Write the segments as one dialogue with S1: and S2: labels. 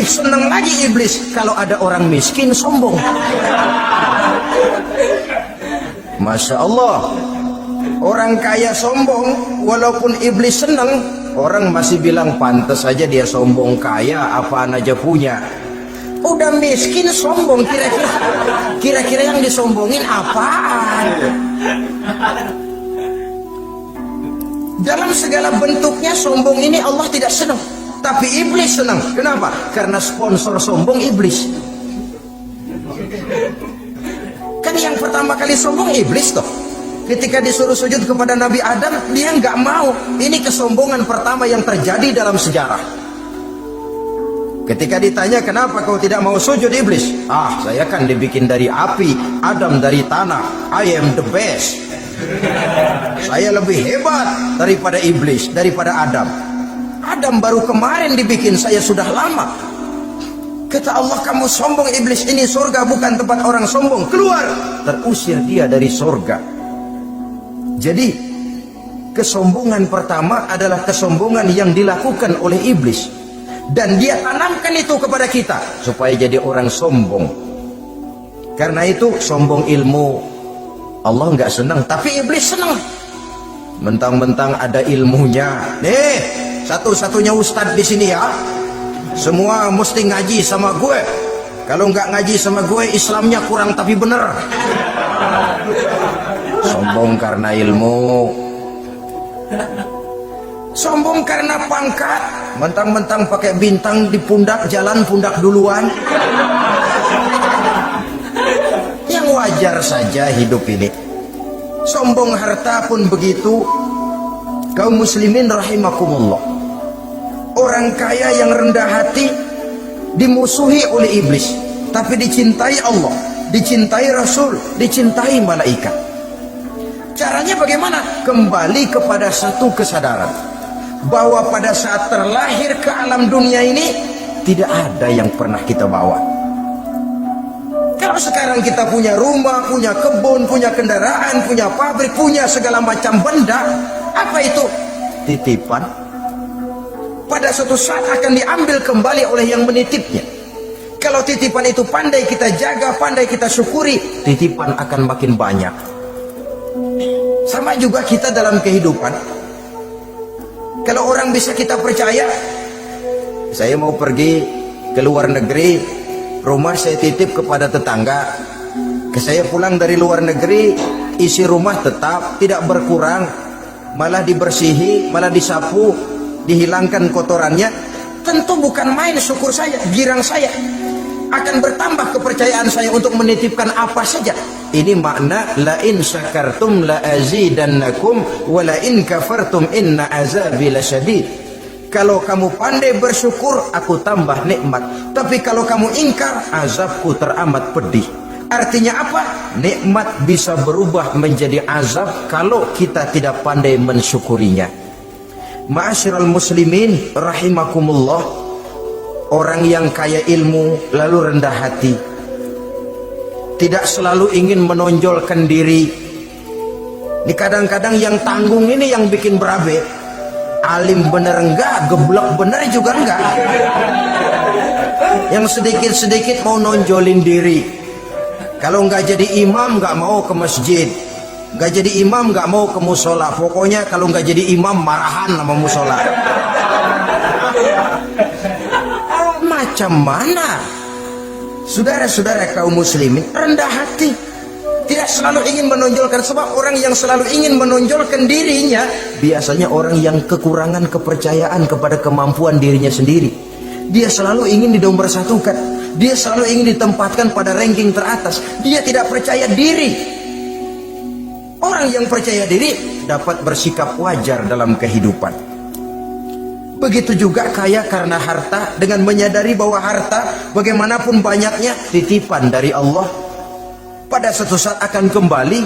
S1: lebih senang lagi iblis kalau ada orang miskin sombong. Masya Allah, orang kaya sombong, walaupun iblis senang, orang masih bilang pantas saja dia sombong, kaya apaan aja punya. Udah miskin sombong, kira-kira yang disombongin apaan? Dalam segala bentuknya sombong ini Allah tidak senang, tapi iblis senang. Kenapa? Karena sponsor sombong iblis. Kan yang pertama kali sombong iblis toh. Ketika disuruh sujud kepada Nabi Adam, dia nggak mau. Ini kesombongan pertama yang terjadi dalam sejarah. Ketika ditanya kenapa kau tidak mau sujud iblis? Saya kan dibikin dari api, Adam dari tanah. I am the best. Saya lebih hebat daripada iblis, daripada Adam. Adam baru kemarin dibikin, saya sudah lama. Kata Allah, kamu sombong iblis, ini surga bukan tempat orang sombong. Keluar. Terusir dia dari surga. Jadi kesombongan pertama adalah kesombongan yang dilakukan oleh iblis. Dan dia tanamkan itu kepada kita supaya jadi orang sombong. Karena itu sombong ilmu Allah nggak senang, tapi iblis senang. Mentang-mentang ada ilmunya. Nih, satu-satunya ustadz di sini ya. Semua mesti ngaji sama gue. Kalau nggak ngaji sama gue, Islamnya kurang tapi bener. Sombong karena ilmu. Sombong karena pangkat, mentang-mentang pakai bintang di pundak, jalan pundak duluan. Yang wajar saja hidup ini. Sombong harta pun begitu. Kaum muslimin rahimakumullah. Orang kaya yang rendah hati dimusuhi oleh iblis, tapi dicintai Allah, dicintai Rasul, dicintai malaikat. Caranya bagaimana? Kembali kepada satu kesadaran bahwa pada saat terlahir ke alam dunia ini tidak ada yang pernah kita bawa. Kalau sekarang kita punya rumah, punya kebun, punya kendaraan, punya pabrik, punya segala macam benda, apa itu? Titipan. Pada suatu saat akan diambil kembali oleh yang menitipnya. Kalau titipan itu pandai kita jaga, pandai kita syukuri, titipan akan makin banyak. Sama juga kita dalam kehidupan. Kalau orang bisa kita percaya, saya mau pergi ke luar negeri, rumah saya titip kepada tetangga. Saya pulang dari luar negeri, isi rumah tetap tidak berkurang, malah dibersihi, malah disapu, dihilangkan kotorannya. Tentu bukan main syukur saya, girang saya. Akan bertambah kepercayaan saya untuk menitipkan apa saja. Ini makna la in syakartum la azidannakum wa la in kafartum inna azabi lasyadid. Kalau kamu pandai bersyukur, aku tambah nikmat. Tapi kalau kamu ingkar, azabku teramat pedih. Artinya apa? Nikmat bisa berubah menjadi azab kalau kita tidak pandai mensyukurinya. Ma'asyiral muslimin rahimakumullah. Orang yang kaya ilmu lalu rendah hati, tidak selalu ingin menonjolkan diri. Ini kadang-kadang yang tanggung ini yang bikin berabe. Alim bener enggak, geblok bener juga enggak. Yang sedikit-sedikit mau nonjolin diri. Kalau enggak jadi imam enggak mau ke masjid, enggak jadi imam enggak mau ke musola. Pokoknya kalau enggak jadi imam marahan sama musola. Macam mana? Saudara-saudara kaum muslimin, rendah hati, tidak selalu ingin menonjolkan. Sebab orang yang selalu ingin menonjolkan dirinya biasanya orang yang kekurangan kepercayaan kepada kemampuan dirinya sendiri. Dia selalu ingin dinomborsatukan, dia selalu ingin ditempatkan pada ranking teratas. Dia tidak percaya diri. Orang yang percaya diri dapat bersikap wajar dalam kehidupan. Begitu juga kaya karena harta, dengan menyadari bahwa harta bagaimanapun banyaknya titipan dari Allah, pada suatu saat akan kembali.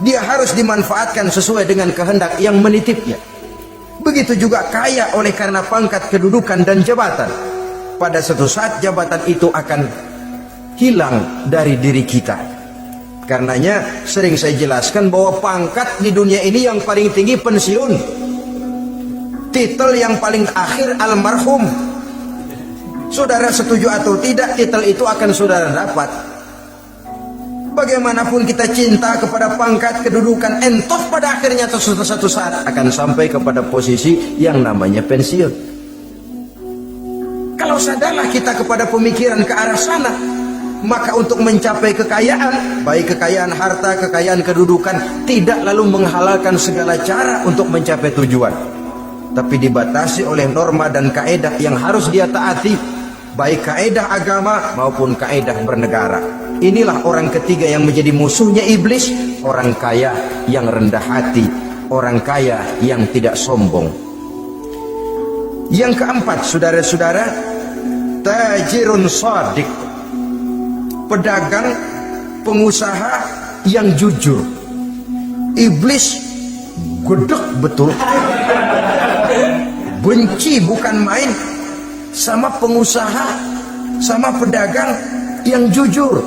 S1: Dia harus dimanfaatkan sesuai dengan kehendak yang menitipnya. Begitu juga kaya oleh karena pangkat, kedudukan dan jabatan, pada suatu saat jabatan itu akan hilang dari diri kita. Karenanya sering saya jelaskan bahwa pangkat di dunia ini yang paling tinggi pensiun. Titel yang paling akhir almarhum. Saudara setuju atau tidak, titel itu akan saudara dapat. Bagaimanapun kita cinta kepada pangkat, kedudukan, entot pada akhirnya suatu saat akan sampai kepada posisi yang namanya pensiun. Kalau sadarlah kita kepada pemikiran ke arah sana, maka untuk mencapai kekayaan, baik kekayaan harta, kekayaan kedudukan, tidak lalu menghalalkan segala cara untuk mencapai tujuan, tapi dibatasi oleh norma dan kaedah yang harus dia taati, baik kaedah agama maupun kaedah bernegara. Inilah orang ketiga yang menjadi musuhnya iblis, orang kaya yang rendah hati, orang kaya yang tidak sombong. Yang keempat, saudara-saudara, tajirun shadiq, pedagang, pengusaha yang jujur. Iblis gedek betul, benci bukan main sama pengusaha, sama pedagang yang jujur,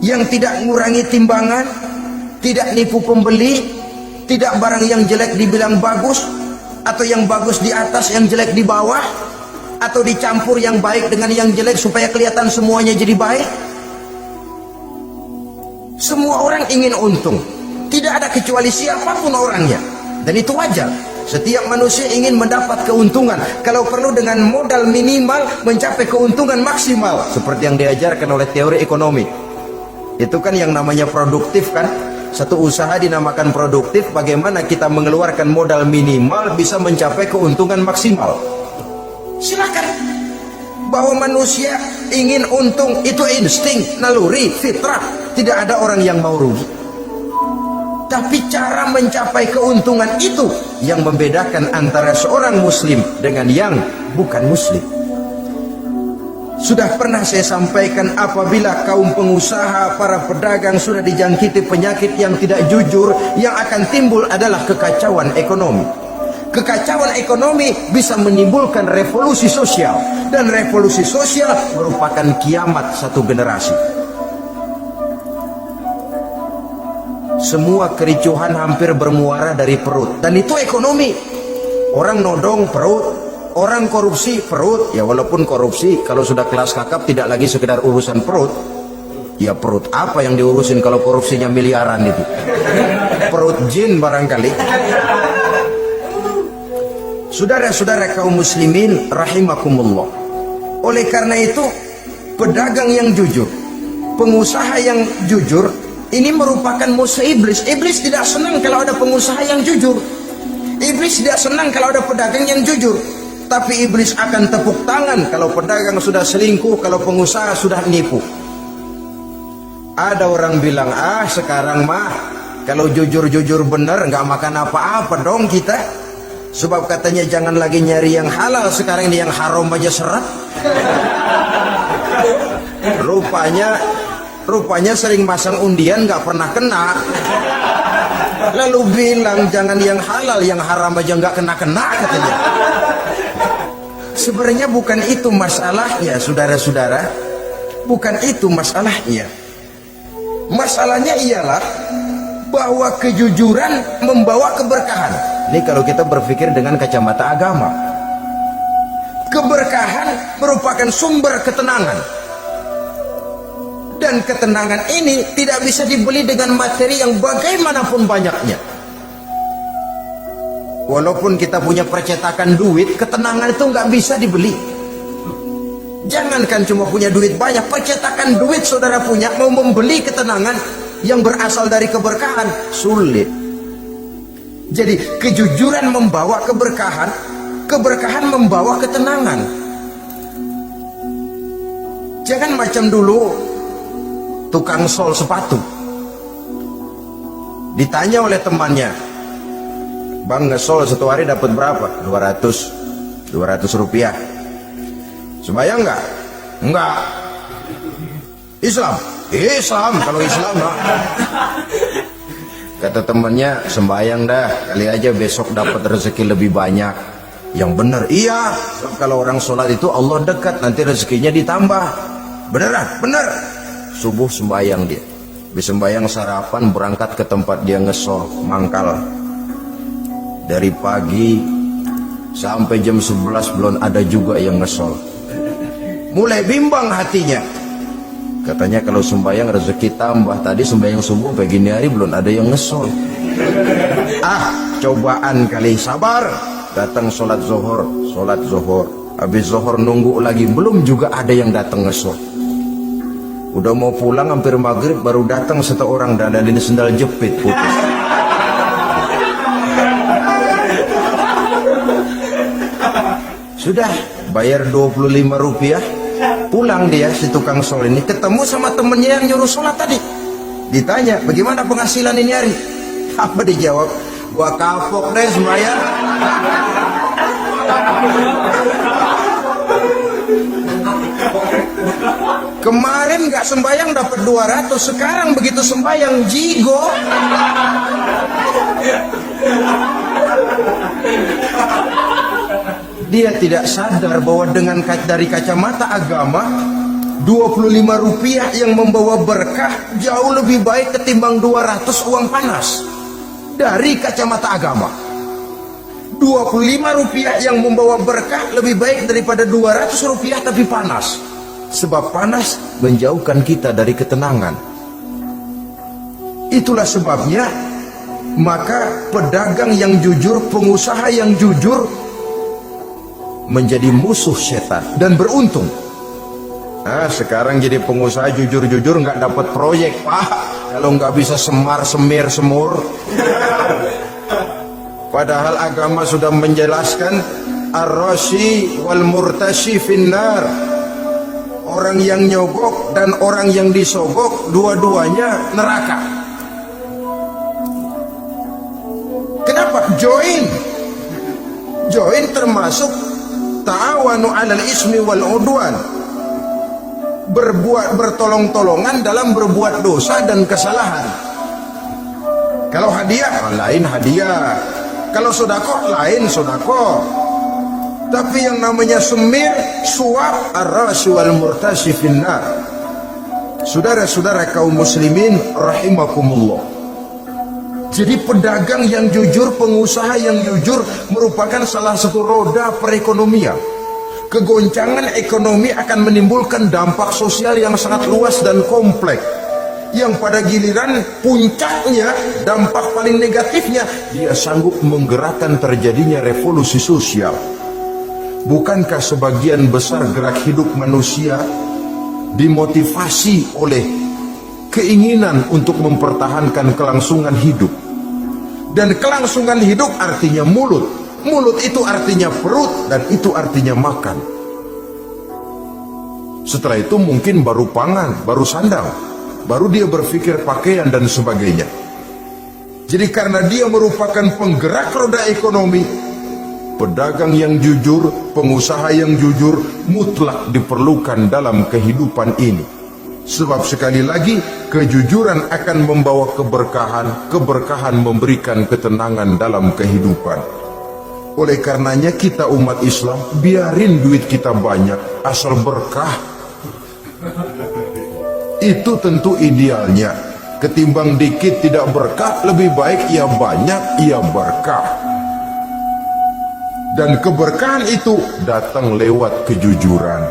S1: yang tidak mengurangi timbangan, tidak nipu pembeli, tidak barang yang jelek dibilang bagus, atau yang bagus di atas yang jelek di bawah, atau dicampur yang baik dengan yang jelek supaya kelihatan semuanya jadi baik. Semua orang ingin untung, tidak ada kecuali siapapun orangnya, dan itu wajar. Setiap manusia ingin mendapat keuntungan, kalau perlu dengan modal minimal mencapai keuntungan maksimal, seperti yang diajarkan oleh teori ekonomi. Itu kan yang namanya produktif kan. Satu usaha dinamakan produktif, bagaimana kita mengeluarkan modal minimal bisa mencapai keuntungan maksimal. Silakan. Bahwa manusia ingin untung itu insting, naluri, fitrah. Tidak ada orang yang mau rugi. Tapi cara mencapai keuntungan itu yang membedakan antara seorang muslim dengan yang bukan muslim. Sudah pernah saya sampaikan, apabila kaum pengusaha, para pedagang sudah dijangkiti penyakit yang tidak jujur, yang akan timbul adalah kekacauan ekonomi. Kekacauan ekonomi bisa menimbulkan revolusi sosial, dan revolusi sosial merupakan kiamat satu generasi. Semua kericuhan hampir bermuara dari perut, dan itu ekonomi. Orang nodong perut, orang korupsi perut. Ya walaupun korupsi kalau sudah kelas kakap tidak lagi sekedar urusan perut. Ya perut apa yang diurusin kalau korupsinya miliaran itu? Perut jin barangkali. Saudara-saudara kaum muslimin rahimakumullah. Oleh karena itu, pedagang yang jujur, pengusaha yang jujur, ini merupakan musuh iblis. Iblis tidak senang kalau ada pengusaha yang jujur. Iblis tidak senang kalau ada pedagang yang jujur. Tapi iblis akan tepuk tangan kalau pedagang sudah selingkuh, kalau pengusaha sudah nipu. Ada orang bilang, sekarang mah kalau jujur-jujur bener nggak makan apa-apa dong kita. Sebab katanya jangan lagi nyari yang halal, sekarang ini yang haram aja seret. Rupanya sering masang undian nggak pernah kena. Lalu bilang jangan yang halal, yang haram aja nggak kena-kena katanya. Sebenarnya bukan itu masalahnya, saudara-saudara. Bukan itu masalahnya. Masalahnya ialah bahwa kejujuran membawa keberkahan. Ini kalau kita berpikir dengan kacamata agama. Keberkahan merupakan sumber ketenangan. Dan ketenangan ini tidak bisa dibeli dengan materi yang bagaimanapun banyaknya. Walaupun kita punya percetakan duit, ketenangan itu nggak bisa dibeli. Jangankan cuma punya duit banyak, percetakan duit saudara punya, mau membeli ketenangan yang berasal dari keberkahan, sulit. Jadi kejujuran membawa keberkahan, keberkahan membawa ketenangan. Jangan macam dulu tukang sol sepatu, ditanya oleh temannya, bang ngesol satu hari dapat berapa? 200 rupiah. Sembayang enggak? Enggak. Islam kalau Islam nah. Kata temannya, sembayang dah, kali aja besok dapat rezeki lebih banyak. Yang benar, iya, kalau orang sholat itu Allah dekat, nanti rezekinya ditambah. Beneran? Bener. Subuh sembayang dia, habis sembayang sarapan berangkat ke tempat dia ngesol mangkal. Dari pagi sampai jam 11 belum ada juga yang ngesol. mulai bimbang hatinya. Katanya kalau sembahyang rezeki tambah. Tadi sembahyang subuh pagi hari belum ada yang ngesol. Cobaan kali, sabar. Datang sholat zuhur. Habis zuhur nunggu lagi, belum juga ada yang datang ngesol. Udah mau pulang hampir maghrib, baru datang satu orang dandanin sendal jepit putus. Sudah bayar 25 rupiah, pulang dia si tukang sol ini, ketemu sama temennya yang nyuruh sholat tadi. Ditanya, bagaimana penghasilan ini hari? Apa dijawab? Gua kapok deh sembahyang. Kemarin nggak sembahyang dapat 200, sekarang begitu sembahyang jigo. Dia tidak sadar bahwa dengan dari kacamata agama 25 rupiah yang membawa berkah jauh lebih baik ketimbang 200 uang panas. Dari kacamata agama 25 rupiah yang membawa berkah lebih baik daripada 200 rupiah tapi panas. Sebab panas menjauhkan kita dari ketenangan. Itulah sebabnya maka pedagang yang jujur, pengusaha yang jujur menjadi musuh setan dan beruntung. Sekarang jadi pengusaha jujur-jujur nggak dapat proyek, Pak. Kalau nggak bisa semur. Padahal agama sudah menjelaskan ar-rashi wal murtashi finnar. Orang yang nyogok dan orang yang disogok dua-duanya neraka. Kenapa? Join termasuk ta'awanu 'alal ismi wal 'udwan. Bertolong-tolongan dalam berbuat dosa dan kesalahan. Kalau hadiah lain hadiah, kalau sedekah lain sedekah. Tapi yang namanya semir, suap, ar-rashi wal murtashi finnar. Saudara-saudara kaum muslimin rahimakumullah. Jadi pedagang yang jujur, pengusaha yang jujur merupakan salah satu roda perekonomian. Kegoncangan ekonomi akan menimbulkan dampak sosial yang sangat luas dan kompleks, yang pada giliran puncaknya, dampak paling negatifnya, dia sanggup menggerakkan terjadinya revolusi sosial. Bukankah sebagian besar gerak hidup manusia dimotivasi oleh keinginan untuk mempertahankan kelangsungan hidup? Dan kelangsungan hidup artinya mulut. Mulut itu artinya perut, dan itu artinya makan. Setelah itu mungkin baru pangan, baru sandang, baru dia berpikir pakaian dan sebagainya. Jadi karena dia merupakan penggerak roda ekonomi, pedagang yang jujur, pengusaha yang jujur mutlak diperlukan dalam kehidupan ini. Sebab sekali lagi, kejujuran akan membawa keberkahan, keberkahan memberikan ketenangan dalam kehidupan. Oleh karenanya kita umat Islam, biarin duit kita banyak, asal berkah. Itu tentu idealnya. Ketimbang dikit tidak berkah, lebih baik ia banyak, ia berkah. Dan keberkahan itu datang lewat kejujuran.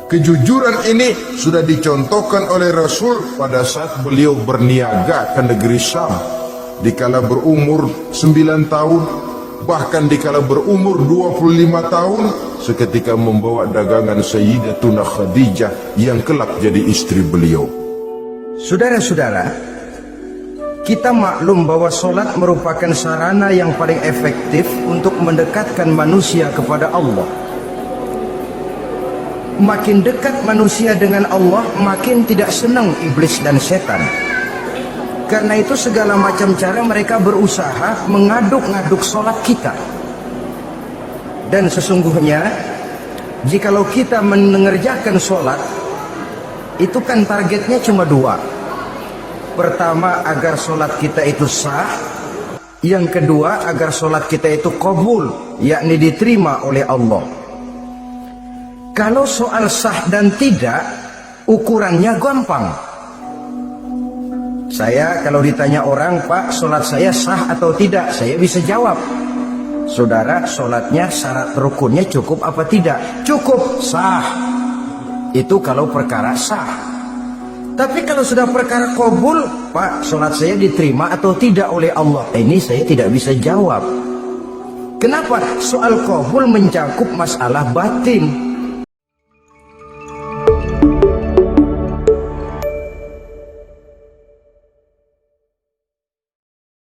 S1: Kejujuran ini sudah dicontohkan oleh Rasul pada saat beliau berniaga ke negeri Syam. Dikala berumur 9 tahun, bahkan dikala berumur 25 tahun, seketika membawa dagangan Sayyidatuna Khadijah yang kelak jadi istri beliau. Saudara-saudara, kita maklum bahwa sholat merupakan sarana yang paling efektif untuk mendekatkan manusia kepada Allah. Makin dekat manusia dengan Allah, makin tidak senang iblis dan setan. Karena itu segala macam cara mereka berusaha mengaduk-ngaduk sholat kita. Dan sesungguhnya jikalau kita mengerjakan sholat, itu kan targetnya cuma 2. Pertama, agar sholat kita itu sah. Yang kedua, agar sholat kita itu qabul, yakni diterima oleh Allah. Kalau soal sah dan tidak, ukurannya gampang. Saya kalau ditanya orang, Pak, sholat saya sah atau tidak, saya bisa jawab. Saudara, sholatnya syarat rukunnya cukup apa tidak? Cukup, sah. Itu kalau perkara sah. Tapi kalau sudah perkara qabul, Pak, sholat saya diterima atau tidak oleh Allah? Ini saya tidak bisa jawab. Kenapa? Soal qabul mencakup masalah batin.